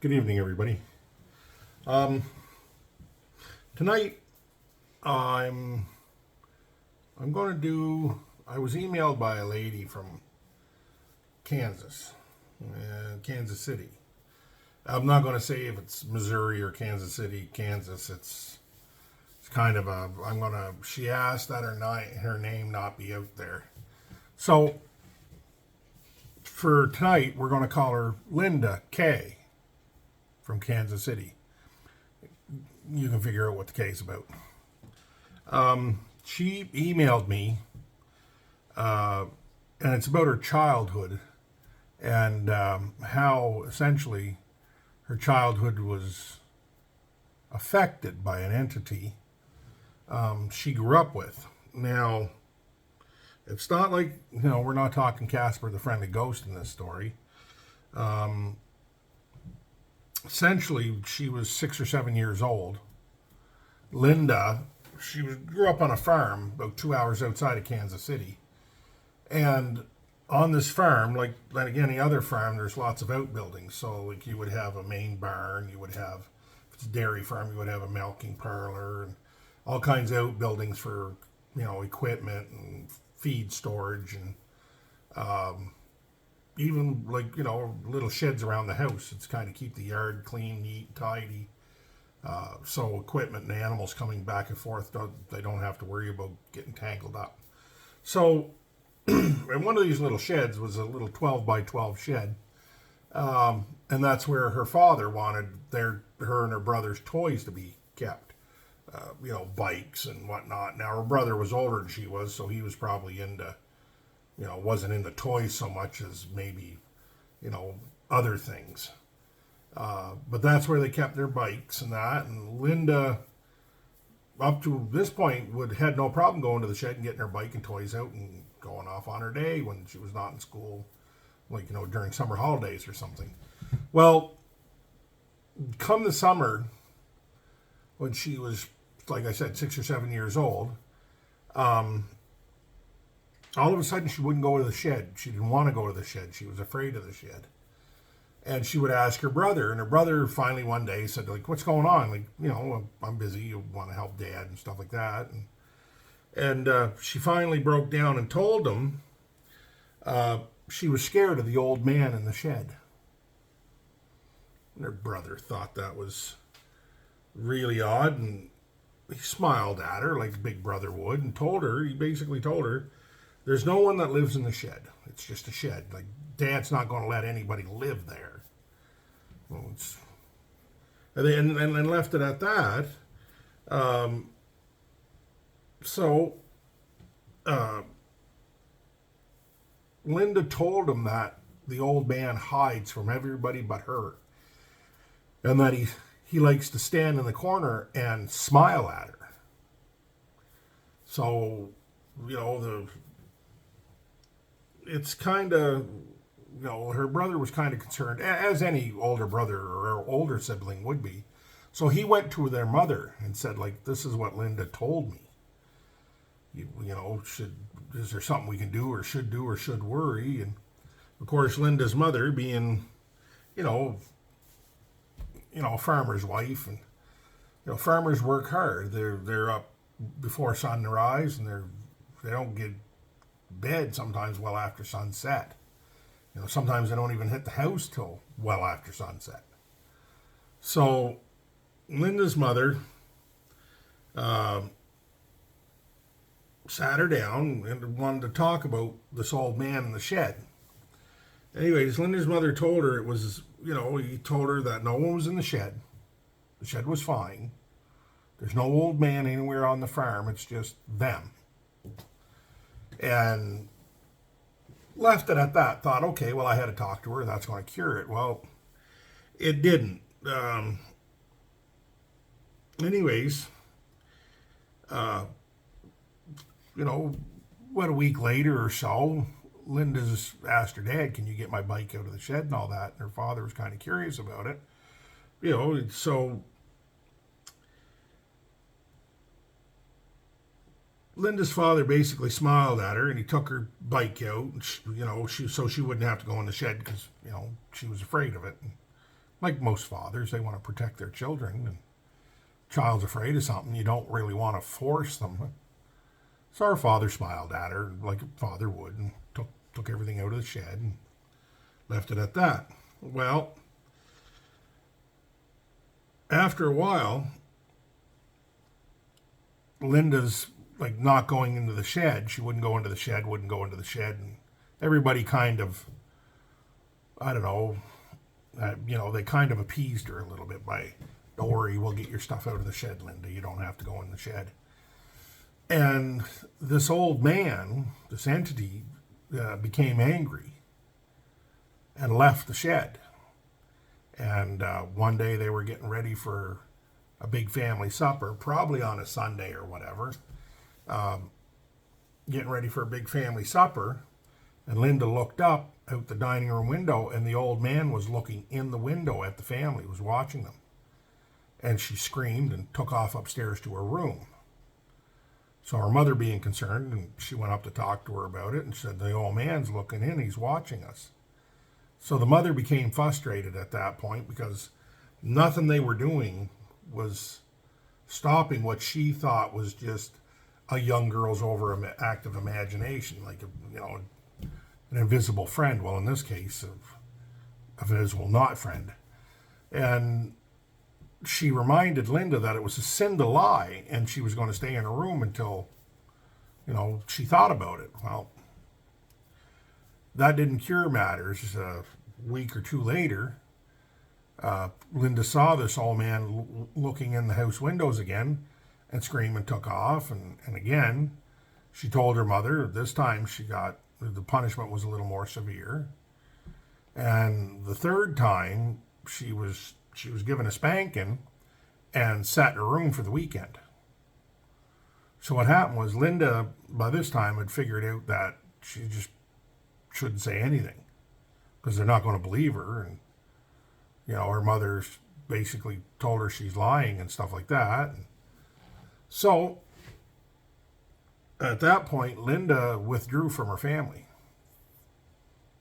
Good evening, everybody. Um, Tonight, I'm I'm going to do. I was emailed by a lady from Kansas, Kansas City. I'm not going to say if it's Missouri or Kansas City, Kansas. It's kind of a. I'm gonna. She asked that her name not be out there. So for tonight, we're going to call her Linda K from Kansas City. You can figure out what the K is about. She emailed me, and it's about her childhood and how essentially her childhood was affected by an entity she grew up with. Now, it's not like, we're not talking Casper the Friendly Ghost in this story. Essentially, she was 6 or 7 years old. Linda, grew up on a farm about 2 hours outside of Kansas City. And on this farm, like any other farm, there's lots of outbuildings. So, like, you would have a main barn, you would have, if it's a dairy farm, you would have a milking parlor, and all kinds of outbuildings for, equipment and feed storage, and even, little sheds around the house. It's kind of keep the yard clean, neat, tidy. So equipment and animals coming back and forth, they don't have to worry about getting tangled up. So, and one of these little sheds was a little 12 by 12 shed. And that's where her father wanted her and her brother's toys to be kept. Bikes and whatnot. Now, her brother was older than she was, so he was probably into, wasn't into toys so much as maybe, other things. But that's where they kept their bikes and that. And Linda, up to this point, had no problem going to the shed and getting her bike and toys out and going off on her day when she was not in school, during summer holidays or something. Well, come the summer, when she was, like I said, 6 or 7 years old, all of a sudden she wouldn't go to the shed. She didn't want to go to the shed. She was afraid of the shed. And she would ask her brother, and her brother finally one day said, what's going on? I'm busy. You want to help Dad and stuff like that. And she finally broke down and told him she was scared of the old man in the shed. And her brother thought that was really odd, and he smiled at her like a big brother would, and he basically told her, there's no one that lives in the shed. It's just a shed. Dad's not going to let anybody live there. Well, and left it at that. So Linda told him that the old man hides from everybody but her, and that he likes to stand in the corner and smile at her. So, it's kind of, her brother was kind of concerned, as any older brother or older sibling would be. So he went to their mother and said, this is what Linda told me. Is there something we can do or should worry? And of course, Linda's mother being, a farmer's wife, and, farmers work hard. They're up before sunrise, and they don't get bed sometimes well after sunset. Sometimes they don't even hit the house till well after sunset. So Linda's mother sat her down and wanted to talk about this old man in the shed. Anyways, Linda's mother told her he told her that no one was in the shed. The shed was fine. There's no old man anywhere on the farm. It's just them. And left it at that. Thought, okay, well, I had to talk to her. That's going to cure it. Well, it didn't. Anyways, what, a week later or so, Linda's asked her dad, can you get my bike out of the shed and all that? And her father was kind of curious about it. So Linda's father basically smiled at her, and he took her bike out, and so she wouldn't have to go in the shed because, she was afraid of it. And like most fathers, they want to protect their children. And child's afraid of something, you don't really want to force them. So our father smiled at her like a father would and took everything out of the shed and left it at that. Well, after a while, Linda's like not going into the shed. She wouldn't go into the shed, and everybody kind of, I don't know, they kind of appeased her a little bit by, don't worry, we'll get your stuff out of the shed, Linda. You don't have to go in the shed. And this old man, this entity, became angry and left the shed. And one day they were getting ready for a big family supper, probably on a Sunday or whatever, getting ready for a big family supper. And Linda looked up out the dining room window, and the old man was looking in the window at the family, was watching them. And she screamed and took off upstairs to her room. So her mother being concerned, and she went up to talk to her about it and said, the old man's looking in, he's watching us. So the mother became frustrated at that point because nothing they were doing was stopping what she thought was just a young girl's overactive imagination, like an invisible friend. Well, in this case, a invisible not friend. And she reminded Linda that it was a sin to lie, and she was going to stay in her room until, she thought about it. Well, that didn't cure matters. A week or two later, Linda saw this old man looking in the house windows again and screamed and took off. And again, she told her mother. This time the punishment was a little more severe. And the third time, she was given a spanking and sat in her room for the weekend. So what happened was Linda, by this time, had figured out that she just shouldn't say anything because they're not going to believe her. And, her mother basically told her she's lying and stuff like that. And so at that point, Linda withdrew from her family.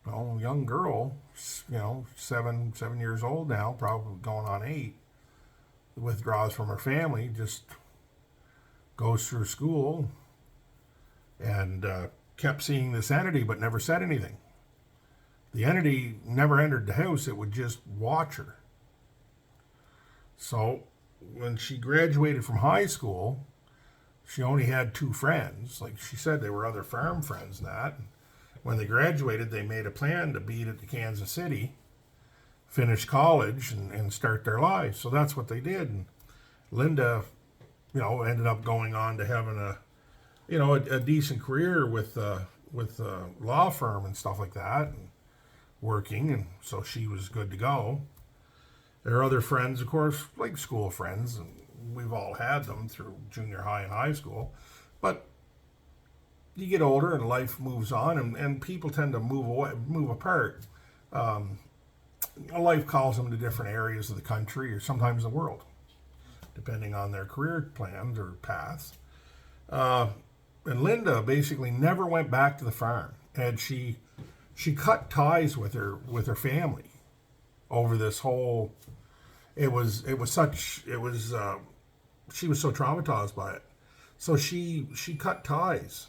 Well, young girl, 7 years old now, probably going on 8, withdraws from her family, just goes through school and kept seeing this entity but never said anything. The entity never entered the house, it would just watch her. So when she graduated from high school, she only had 2 friends. Like she said, they were other farm friends and that. When they graduated, they made a plan to beat it to Kansas City, finish college, and start their lives. So that's what they did. And Linda, ended up going on to having a decent career with a law firm and stuff like that, and working. And so she was good to go. There are other friends, of course, like school friends, and we've all had them through junior high and high school. But you get older and life moves on, and people tend to move apart. Life calls them to different areas of the country or sometimes the world, depending on their career plans or paths. And Linda basically never went back to the farm, and she cut ties with her family over this whole. She was so traumatized by it, so she cut ties.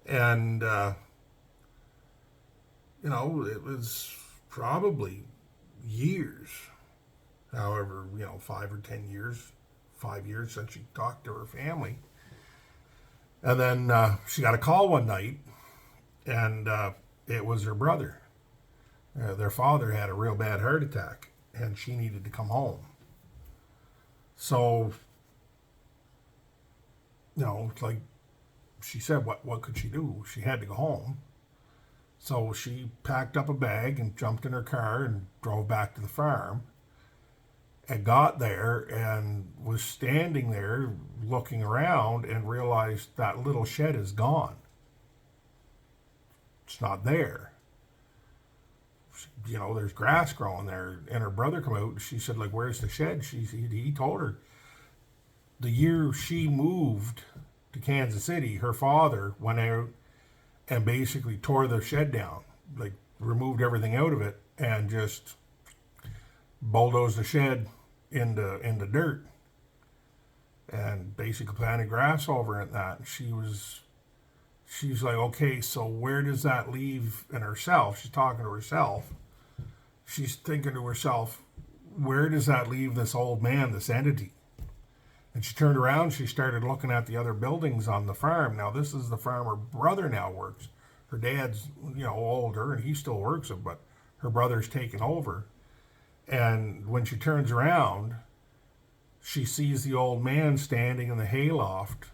And, it was probably years, however, 5 or 10 years, 5 years since she talked to her family. And then she got a call one night, and it was her brother. Their father had a real bad heart attack, and she needed to come home. So, like, she said, what could she do? She had to go home. So she packed up a bag and jumped in her car and drove back to the farm and got there and was standing there looking around and realized that little shed is gone. It's not there. There's grass growing there. And her brother come out and she said, like, where's the shed? He told her the year she moved to Kansas City, her father went out and basically tore the shed down, like removed everything out of it and just bulldozed the shed into dirt and basically planted grass over it and that. And she's like, okay, so where does that leave in herself? She's talking to herself. She's thinking to herself, where does that leave this old man, this entity? And she turned around, she started looking at the other buildings on the farm. Now, this is the farm her brother now works. Her dad's, older, and he still works it, but her brother's taken over. And when she turns around, she sees the old man standing in the hayloft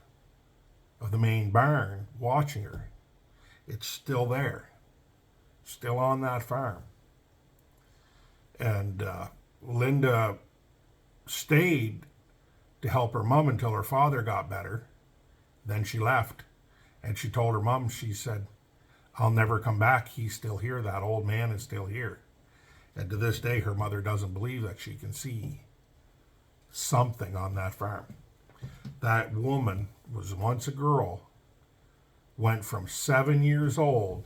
of the main barn watching her. It's still there, still on that farm. And Linda stayed to help her mom until her father got better. Then she left. And she told her mom, she said, I'll never come back. He's still here. That old man is still here. And to this day, her mother doesn't believe that she can see something on that farm. That woman was once a girl, went from 7 years old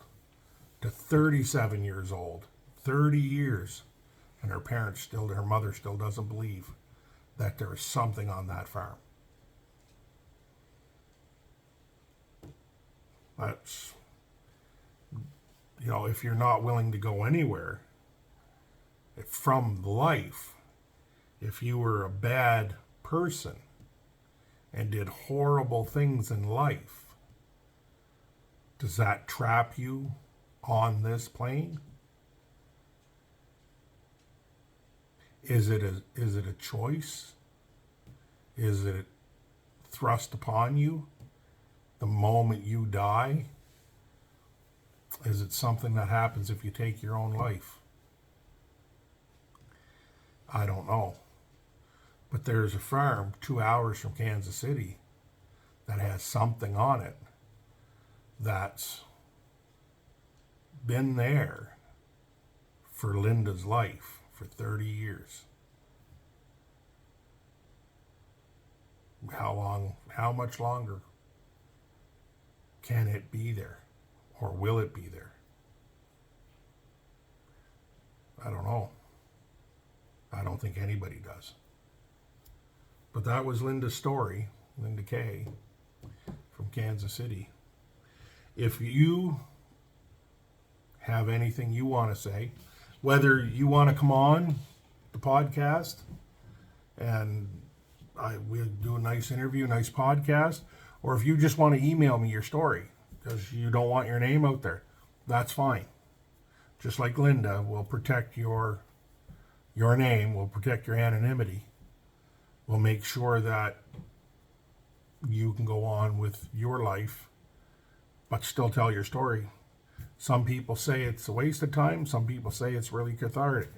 to 37 years old, 30 years. And her mother still doesn't believe that there is something on that farm. That's, if you're not willing to go anywhere from life, if you were a bad person and did horrible things in life, does that trap you on this plane? Is it a choice? Is it thrust upon you the moment you die? Is it something that happens if you take your own life? I don't know. But there's a farm 2 hours from Kansas City that has something on it that's been there for Linda's life for 30 years. How much longer can it be there? Or will it be there? I don't know. I don't think anybody does. But that was Linda's story, Linda Kay from Kansas City. If you have anything you want to say, whether you want to come on the podcast and we'll do a nice interview, nice podcast, or if you just want to email me your story because you don't want your name out there, that's fine. Just like Linda, we'll protect your name, we'll protect your anonymity. We'll make sure that you can go on with your life, but still tell your story. Some people say it's a waste of time. Some people say it's really cathartic.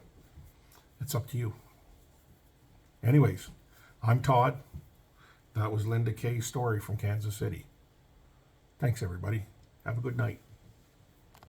It's up to you. Anyways, I'm Todd. That was Linda Kay's story from Kansas City. Thanks, everybody. Have a good night.